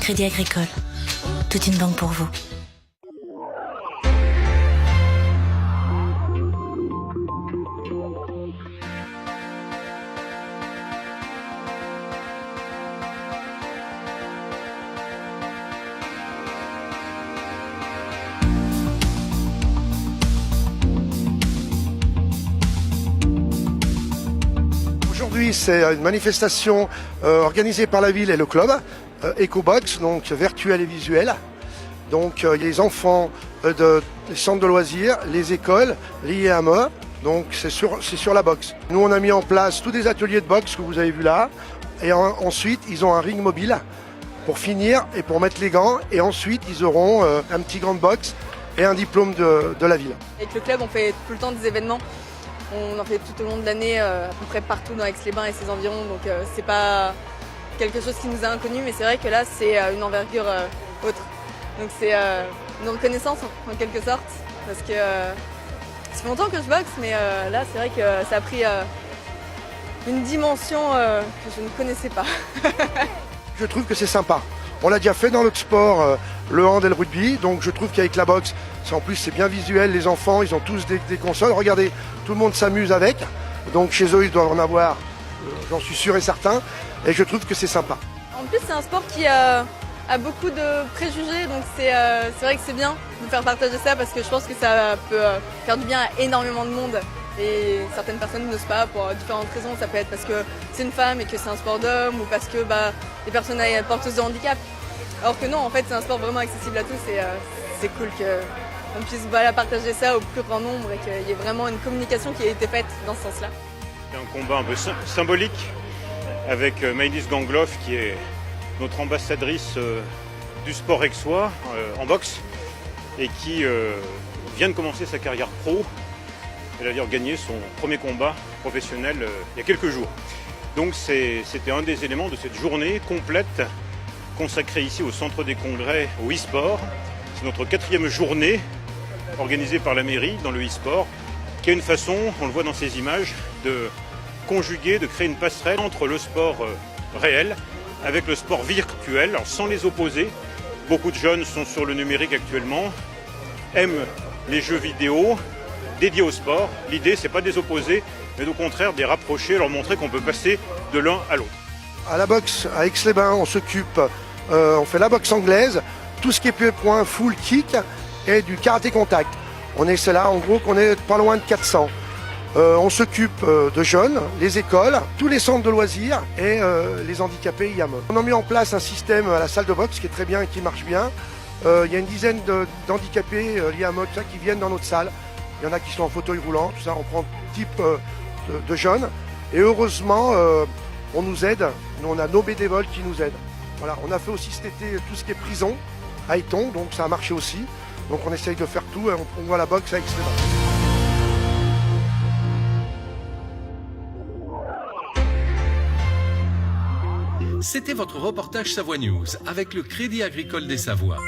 Crédit Agricole, toute une banque pour vous. Aujourd'hui, c'est une manifestation organisée par la ville et le club, EcoBox, donc virtuel et visuel. Donc les enfants des centres de loisirs, les écoles, les IAME, donc c'est sur la boxe. Nous, on a mis en place tous des ateliers de boxe que vous avez vu là. Et ensuite, ils ont un ring mobile pour finir et pour mettre les gants. Et ensuite, ils auront un petit gant de boxe et un diplôme de la ville. Avec le club, on fait tout le temps des événements. On en fait tout au long de l'année, à peu près partout dans Aix-les-Bains et ses environs. Donc c'est pas quelque chose qui nous est inconnu, mais c'est vrai que là, c'est une envergure autre. Donc c'est une reconnaissance en quelque sorte, parce que ça fait longtemps que je boxe, mais là, c'est vrai que ça a pris une dimension que je ne connaissais pas. Je trouve que c'est sympa. On l'a déjà fait dans l'autre sport, le hand et le rugby, donc je trouve qu'avec la boxe, en plus c'est bien visuel, les enfants, ils ont tous des consoles, regardez, tout le monde s'amuse avec, donc chez eux ils doivent en avoir, j'en suis sûr et certain, et je trouve que c'est sympa. En plus c'est un sport qui a beaucoup de préjugés, donc c'est vrai que c'est bien de faire partager ça, parce que je pense que ça peut faire du bien à énormément de monde. Et certaines personnes n'osent pas pour différentes raisons. Ça peut être parce que c'est une femme et que c'est un sport d'homme, ou parce que les personnes porteuses de handicap. Alors que non, en fait, c'est un sport vraiment accessible à tous, et c'est cool qu'on puisse partager ça au plus grand nombre et qu'il y ait vraiment une communication qui ait été faite dans ce sens-là. C'est un combat un peu symbolique avec Maëlys Gangloff, qui est notre ambassadrice du sport aixois en boxe et qui vient de commencer sa carrière pro. Elle a d'ailleurs gagné son premier combat professionnel il y a quelques jours. Donc c'était un des éléments de cette journée complète consacrée ici au Centre des Congrès au e-sport. C'est notre 4e journée organisée par la mairie dans le e-sport, qui a une façon, on le voit dans ces images, de conjuguer, de créer une passerelle entre le sport réel avec le sport virtuel, alors sans les opposer. Beaucoup de jeunes sont sur le numérique actuellement, aiment les jeux vidéo, dédiés au sport. L'idée, c'est pas de les opposer, mais au contraire de les rapprocher, leur montrer qu'on peut passer de l'un à l'autre. À la boxe, à Aix-les-Bains, on s'occupe, on fait la boxe anglaise, tout ce qui est pied-point, full kick et du karaté contact. C'est là, en gros, qu'on est pas loin de 400. On s'occupe de jeunes, les écoles, tous les centres de loisirs et les handicapés IAME. On a mis en place un système à la salle de boxe qui est très bien et qui marche bien. Il y a une dizaine d'handicapés l'IAME qui viennent dans notre salle. Il y en a qui sont en fauteuil roulant, tout ça, on prend type de jeunes. Et heureusement, on nous aide. Nous, on a nos bénévoles qui nous aident. Voilà, on a fait aussi cet été tout ce qui est prison à Eton, donc ça a marché aussi. Donc on essaye de faire tout et on voit la boxe à Aix-les-Bains. C'était votre reportage Savoie News avec le Crédit Agricole des Savoies.